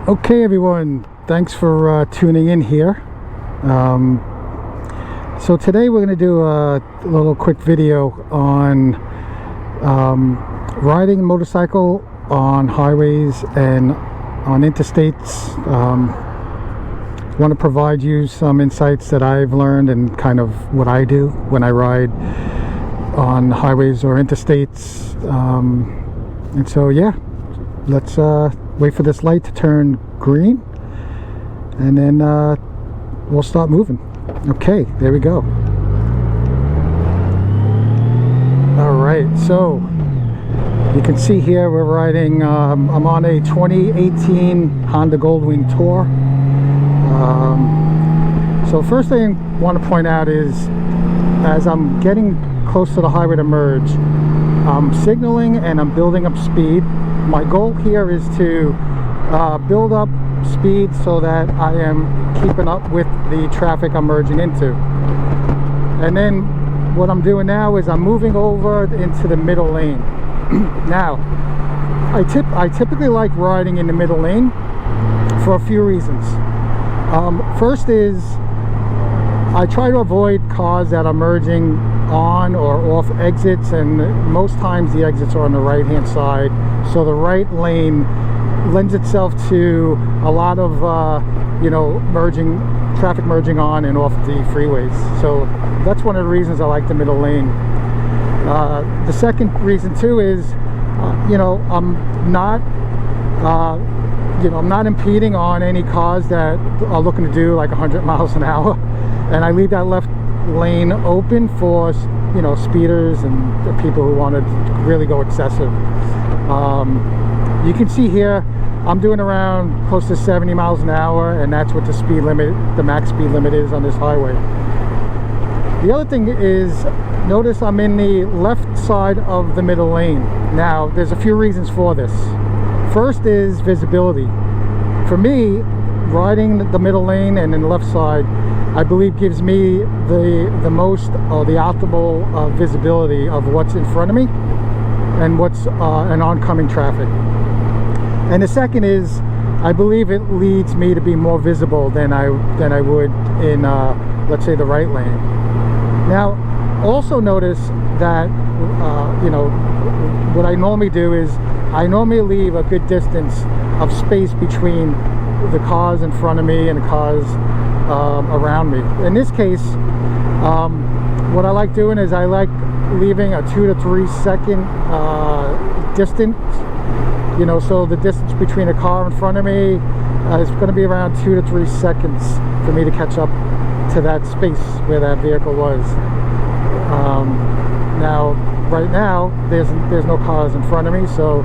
Okay, everyone, thanks for tuning in here. So today we're going to do a little quick video on riding a motorcycle on highways and on interstates. Want to provide you some insights that I've learned and kind of what I do when I ride on highways or interstates. And so yeah, let's wait for this light to turn green and then we'll start moving. Okay, there we go. All right, so you can see here we're riding, I'm on a 2018 Honda Goldwing Tour. So first thing I want to point out is as I'm getting close to the highway to merge, I'm signaling and I'm building up speed. My goal here is to build up speed so that I am keeping up with the traffic I'm merging into. And then what I'm doing now is I'm moving over into the middle lane. Now, I typically like riding in the middle lane for a few reasons. First is I try to avoid cars that are merging on or off exits, and most times the exits are on the right hand side, so the right lane lends itself to a lot of traffic merging on and off the freeways. So that's one of the reasons I like the middle lane. The second reason too is I'm not impeding on any cars that are looking to do like 100 miles an hour, and I leave that left lane open for speeders and people who want to really go excessive. You can see here I'm doing around close to 70 miles an hour, and that's what the speed limit, the max speed limit is on this highway. The other thing is, notice I'm in the left side of the middle lane. Now there's a few reasons for this. First is visibility. For me, riding the middle lane and in the left side, I believe gives me the most or the optimal visibility of what's in front of me and what's an oncoming traffic. And the second is, I believe it leads me to be more visible than I would in let's say the right lane. Now also notice that what I normally do is I normally leave a good distance of space between the cars in front of me and the cars around me. In this case, what I like doing is I like leaving a 2 to 3 second distance, so the distance between a car in front of me is going to be around 2 to 3 seconds for me to catch up to that space where that vehicle was. Now right now there's no cars in front of me, so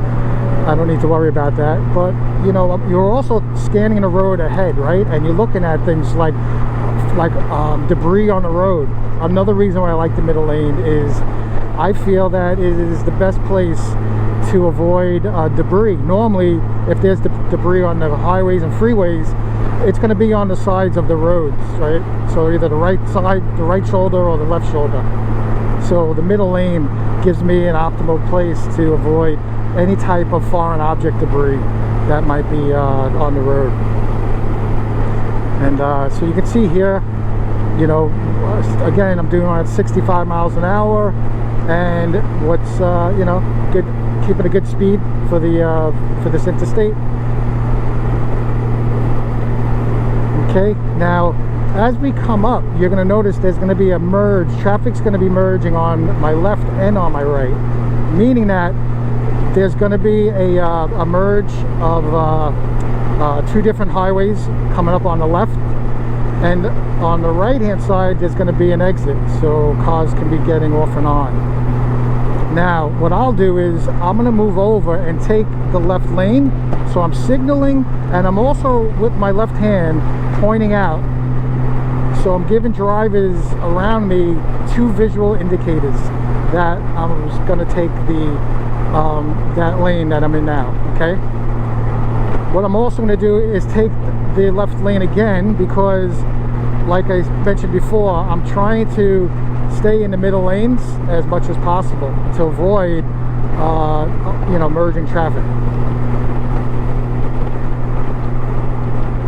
I don't need to worry about that. But you're also scanning the road ahead, right? And you're looking at things like debris on the road. Another reason why I like the middle lane is I feel that it is the best place to avoid debris. Normally, if there's debris on the highways and freeways, it's going to be on the sides of the roads, right? So either the right side, the right shoulder, or the left shoulder. So the middle lane gives me an optimal place to avoid any type of foreign object debris that might be on the road. And so you can see here, again, I'm doing around 65 miles an hour, and what's good, keeping a good speed for this interstate. Okay, now as we come up, you're going to notice there's going to be a merge. Traffic's going to be merging on my left and on my right, meaning that there's going to be a merge of two different highways coming up on the left, and on the right hand side there's going to be an exit, so cars can be getting off and on. Now what I'll do is I'm going to move over and take the left lane, so I'm signaling and I'm also with my left hand pointing out, so I'm giving drivers around me two visual indicators that I'm going to take that lane that I'm in now. Okay, what I'm also going to do is take the left lane again, because like I mentioned before, I'm trying to stay in the middle lanes as much as possible to avoid merging traffic.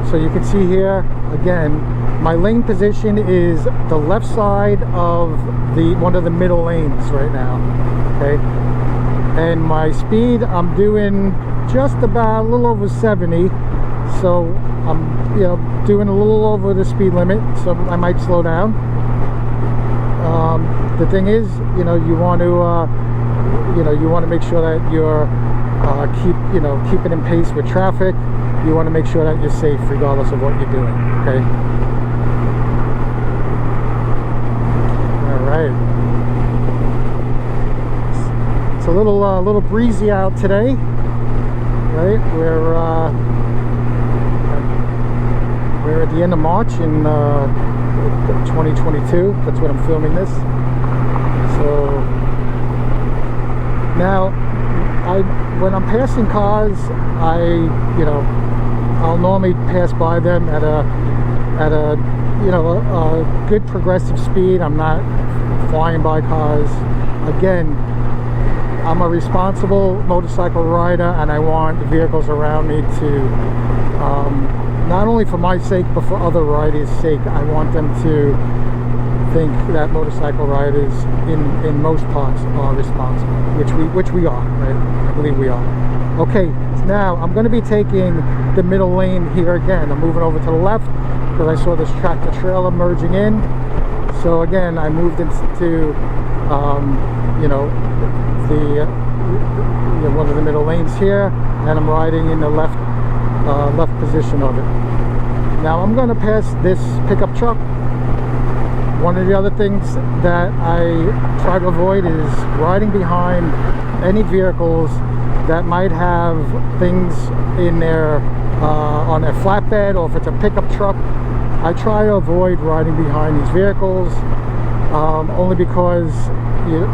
So you can see here, again, my lane position is the left side of one of the middle lanes right now, okay? And my speed, I'm doing just about a little over 70, so I'm, you know, doing a little over the speed limit, so I might slow down. The thing is, you know, you want to make sure that you're keeping in pace with traffic. You want to make sure that you're safe regardless of what you're doing, okay? All right. It's a little breezy out today, right? We're at the end of March in 2022. That's when I'm filming this. So now, when I'm passing cars, I'll normally pass by them at a good progressive speed. I'm not flying by cars. Again, I'm a responsible motorcycle rider, and I want vehicles around me to, not only for my sake, but for other riders' sake. I want them to think that motorcycle riders, in most parts, are responsible, which we are, right? I believe we are. Okay, so now I'm going to be taking the middle lane here again. I'm moving over to the left because I saw this tractor trailer merging in. So again, I moved into one of the middle lanes here, and I'm riding in the left position of it. Now I'm going to pass this pickup truck. One of the other things that I try to avoid is riding behind any vehicles that might have things in their on their flatbed, or if it's a pickup truck. I try to avoid riding behind these vehicles, only because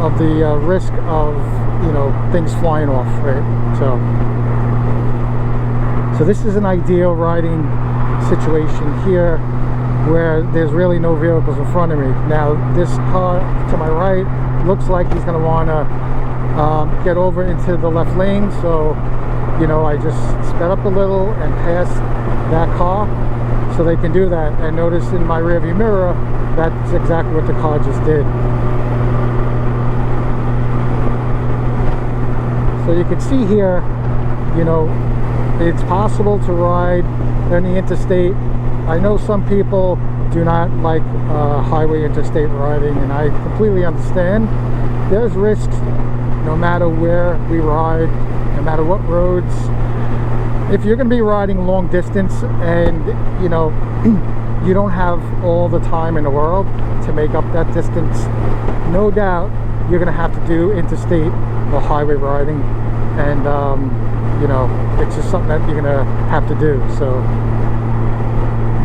of the risk of things flying off, right? So this is an ideal riding situation here, where there's really no vehicles in front of me. Now this car to my right looks like he's going to want to get over into the left lane, so I just sped up a little and passed that car so they can do that. And notice in my rearview mirror, that's exactly what the car just did. So you can see here, it's possible to ride on the interstate. I know some people do not like highway interstate riding, and I completely understand. There's risks no matter where we ride, no matter what roads. If you're going to be riding long distance and you don't have all the time in the world to make up that distance, no doubt you're going to have to do interstate or highway riding, and it's just something that you're going to have to do. So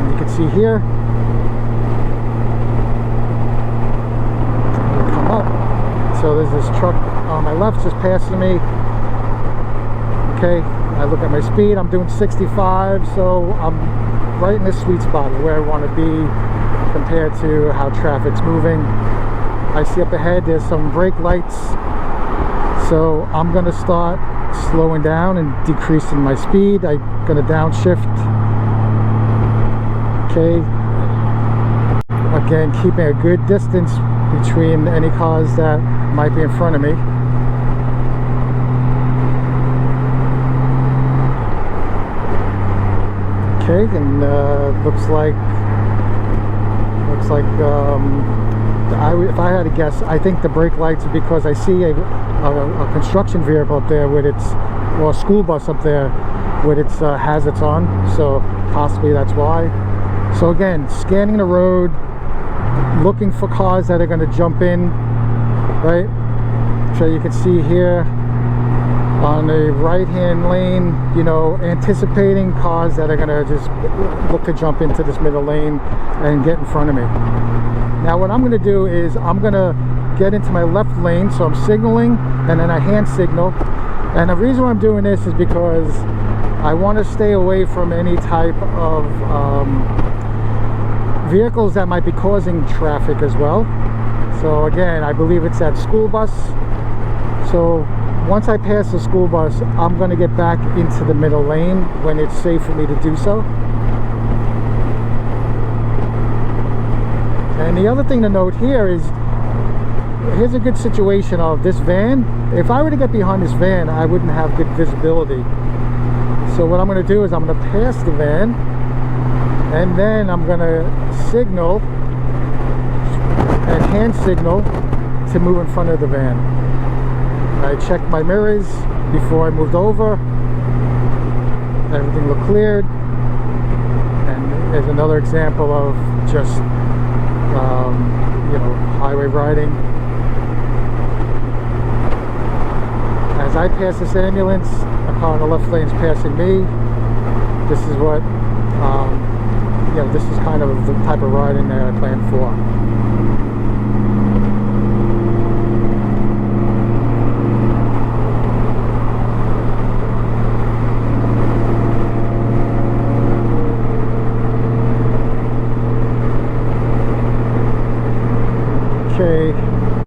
you can see here, come up. So there's this truck on my left just passing me. Okay, I look at my speed, I'm doing 65, so I'm right in this sweet spot where I want to be compared to how traffic's moving. I see up ahead there's some brake lights, so I'm going to start slowing down and decreasing my speed. I'm going to downshift. Okay, again, keeping a good distance between any cars that might be in front of me. Okay, and looks like if I had to guess, I think the brake lights are because I see a construction vehicle up there with its, or a school bus up there with its hazards on, so possibly that's why. So again, scanning the road, looking for cars that are going to jump in, right? So you can see here on the right hand lane, anticipating cars that are going to just look to jump into this middle lane and get in front of me. Now what I'm going to do is I'm going to get into my left lane, so I'm signaling and then I hand signal. And the reason why I'm doing this is because I want to stay away from any type of vehicles that might be causing traffic as well. So again, I believe it's that school bus. So once I pass the school bus, I'm going to get back into the middle lane when it's safe for me to do so. And the other thing to note here is, here's a good situation of this van. If I were to get behind this van, I wouldn't have good visibility. So what I'm going to do is I'm going to pass the van, and then I'm going to signal and hand signal to move in front of the van. I checked my mirrors before I moved over. Everything looked cleared. And there's another example of just you know, highway riding. As I pass this ambulance, a car in the left lane is passing me. This is what you know, this is kind of the type of riding that I plan for.